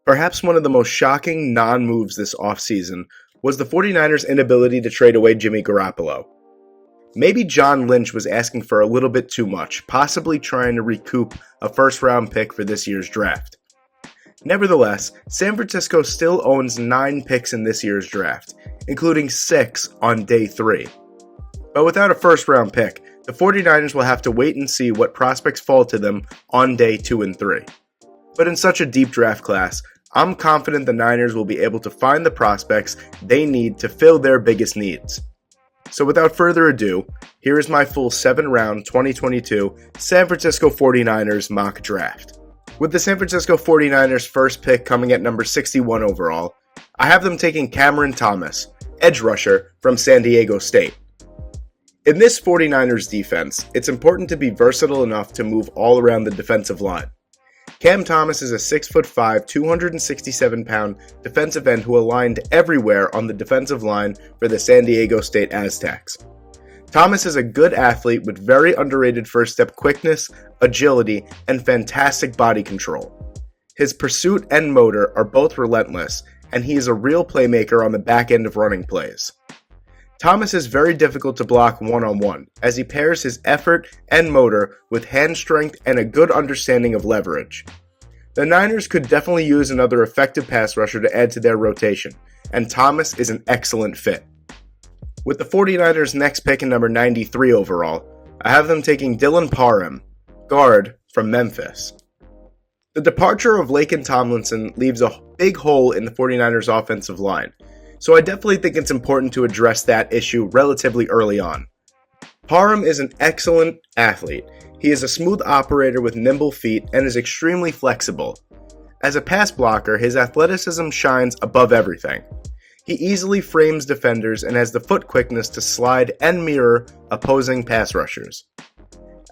Perhaps one of the most shocking non-moves this offseason was the 49ers' inability to trade away Jimmy Garoppolo. Maybe John Lynch was asking for a little bit too much, possibly trying to recoup a first-round pick for this year's draft. Nevertheless, San Francisco still owns 9 picks in this year's draft, including 6 on day 3. But without a first-round pick, the 49ers will have to wait and see what prospects fall to them on day 2 and 3. But in such a deep draft class, I'm confident the Niners will be able to find the prospects they need to fill their biggest needs. So without further ado, here is my full 7-round 2022 San Francisco 49ers mock draft. With the San Francisco 49ers first pick coming at number 61 overall, I have them taking Cameron Thomas, edge rusher from San Diego State. In this 49ers defense, it's important to be versatile enough to move all around the defensive line. Cam Thomas is a 6'5", 267-pound defensive end who aligned everywhere on the defensive line for the San Diego State Aztecs. Thomas is a good athlete with very underrated first-step quickness, agility, and fantastic body control. His pursuit and motor are both relentless, and he is a real playmaker on the back end of running plays. Thomas is very difficult to block one-on-one, as he pairs his effort and motor with hand strength and a good understanding of leverage. The Niners could definitely use another effective pass rusher to add to their rotation, and Thomas is an excellent fit. With the 49ers' next pick in number 93 overall, I have them taking Dylan Parham, guard from Memphis. The departure of Laken Tomlinson leaves a big hole in the 49ers' offensive line, so I definitely think it's important to address that issue relatively early on. Parham is an excellent athlete. He is a smooth operator with nimble feet and is extremely flexible. As a pass blocker, his athleticism shines above everything. He easily frames defenders and has the foot quickness to slide and mirror opposing pass rushers.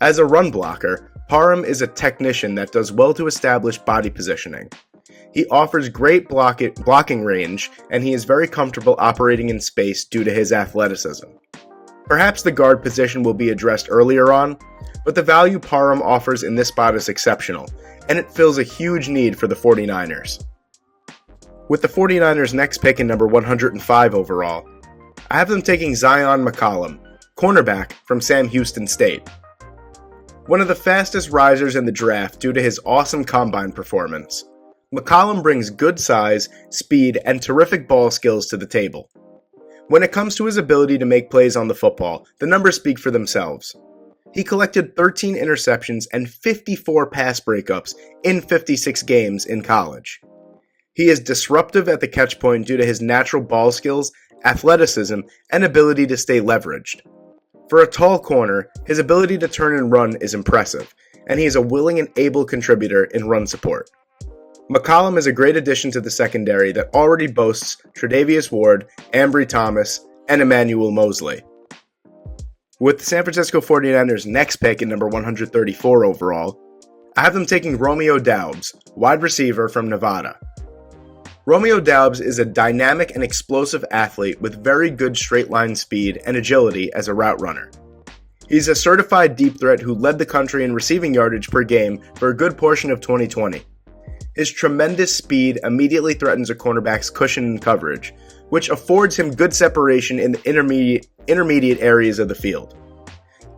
As a run blocker, Parham is a technician that does well to establish body positioning. He offers great blocking range, and he is very comfortable operating in space due to his athleticism. Perhaps the guard position will be addressed earlier on, but the value Parham offers in this spot is exceptional, and it fills a huge need for the 49ers. With the 49ers' next pick in number 105 overall, I have them taking Zion McCollum, cornerback from Sam Houston State. One of the fastest risers in the draft due to his awesome combine performance, McCollum brings good size, speed, and terrific ball skills to the table. When it comes to his ability to make plays on the football, the numbers speak for themselves. He collected 13 interceptions and 54 pass breakups in 56 games in college. He is disruptive at the catch point due to his natural ball skills, athleticism, and ability to stay leveraged. For a tall corner, his ability to turn and run is impressive, and he is a willing and able contributor in run support. McCollum is a great addition to the secondary that already boasts Tre'Davious Ward, Ambry Thomas, and Emmanuel Mosley. With the San Francisco 49ers' next pick in number 134 overall, I have them taking Romeo Doubs, wide receiver from Nevada. Romeo Doubs is a dynamic and explosive athlete with very good straight-line speed and agility as a route runner. He's a certified deep threat who led the country in receiving yardage per game for a good portion of 2020. His tremendous speed immediately threatens a cornerback's cushion and coverage, which affords him good separation in the intermediate areas of the field.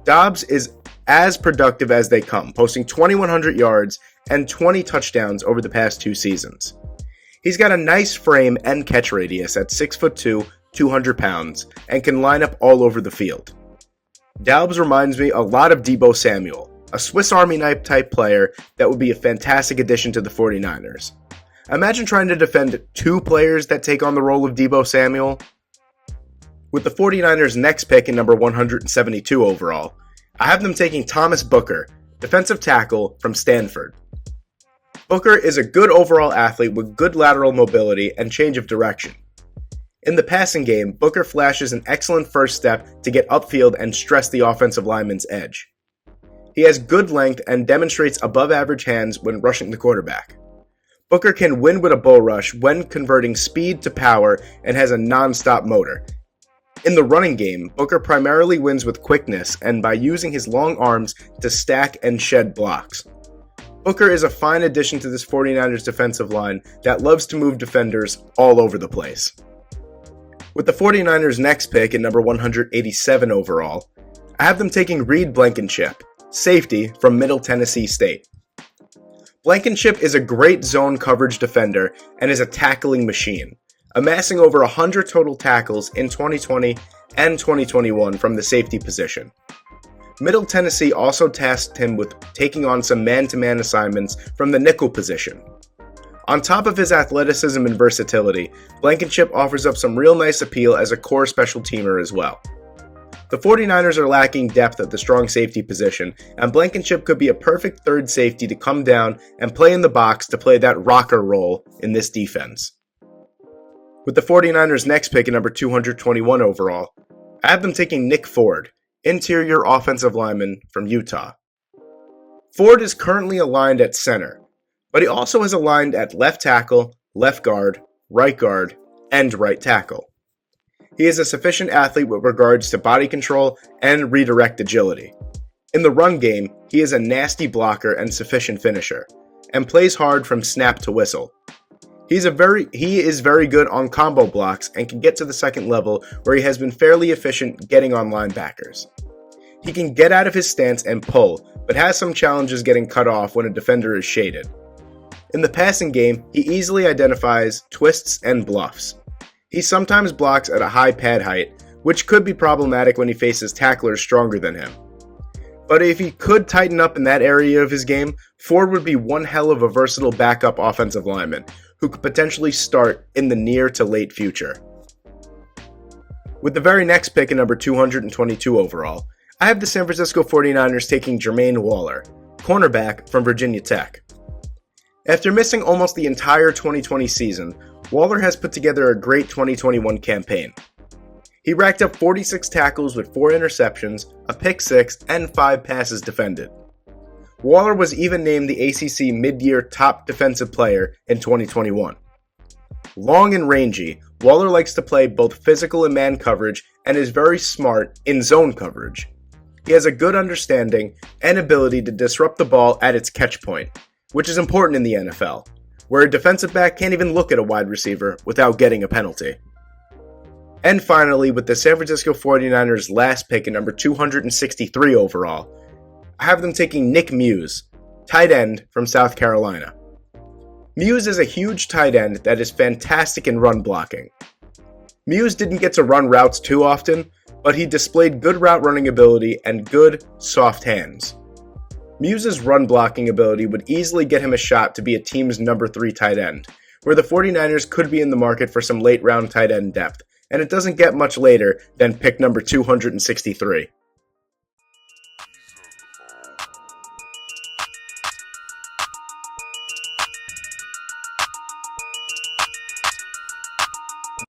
Doubs is as productive as they come, posting 2,100 yards and 20 touchdowns over the past 2 seasons. He's got a nice frame and catch radius at 6'2", 200 pounds, and can line up all over the field. Doubs reminds me a lot of Deebo Samuel, a Swiss Army knife type player that would be a fantastic addition to the 49ers. Imagine trying to defend 2 players that take on the role of Deebo Samuel. With the 49ers' next pick in number 172 overall, I have them taking Thomas Booker, defensive tackle from Stanford. Booker is a good overall athlete with good lateral mobility and change of direction. In the passing game, Booker flashes an excellent first step to get upfield and stress the offensive lineman's edge. He has good length and demonstrates above-average hands when rushing the quarterback. Booker can win with a bull rush when converting speed to power and has a non-stop motor. In the running game, Booker primarily wins with quickness and by using his long arms to stack and shed blocks. Booker is a fine addition to this 49ers defensive line that loves to move defenders all over the place. With the 49ers' next pick at number 187 overall, I have them taking Reed Blankenship, safety from Middle Tennessee State. Blankenship is a great zone coverage defender and is a tackling machine, amassing over 100 total tackles in 2020 and 2021 from the safety position. Middle Tennessee also tasked him with taking on some man-to-man assignments from the nickel position. On top of his athleticism and versatility, Blankenship offers up some real nice appeal as a core special teamer as well. The 49ers are lacking depth at the strong safety position, and Blankenship could be a perfect third safety to come down and play in the box to play that rocker role in this defense. With the 49ers' next pick at number 221 overall, I have them taking Nick Ford, interior offensive lineman from Utah. Ford is currently aligned at center, but he also is aligned at left tackle, left guard, and right tackle. He is a sufficient athlete with regards to body control and redirect agility. In the run game, he is a nasty blocker and sufficient finisher, and plays hard from snap to whistle. He is very good on combo blocks and can get to the second level where he has been fairly efficient getting on linebackers. He can get out of his stance and pull, but has some challenges getting cut off when a defender is shaded. In the passing game, he easily identifies twists and bluffs. He sometimes blocks at a high pad height, which could be problematic when he faces tacklers stronger than him. But if he could tighten up in that area of his game, Ford would be one hell of a versatile backup offensive lineman who could potentially start in the near to late future. With the very next pick at number 222 overall, I have the San Francisco 49ers taking Jermaine Waller, cornerback from Virginia Tech. After missing almost the entire 2020 season, Waller has put together a great 2021 campaign. He racked up 46 tackles with 4 interceptions, a pick 6, and 5 passes defended. Waller was even named the ACC Mid-Year Top Defensive Player in 2021. Long and rangy, Waller likes to play both physical and man coverage and is very smart in zone coverage. He has a good understanding and ability to disrupt the ball at its catch point, which is important in the NFL, where a defensive back can't even look at a wide receiver without getting a penalty. And finally, with the San Francisco 49ers' last pick at number 263 overall, I have them taking Nick Muse, tight end from South Carolina. Muse is a huge tight end that is fantastic in run blocking. Muse didn't get to run routes too often, but he displayed good route running ability and good, soft hands. Muse's run blocking ability would easily get him a shot to be a team's number 3 tight end, where the 49ers could be in the market for some late round tight end depth, and it doesn't get much later than pick number 263.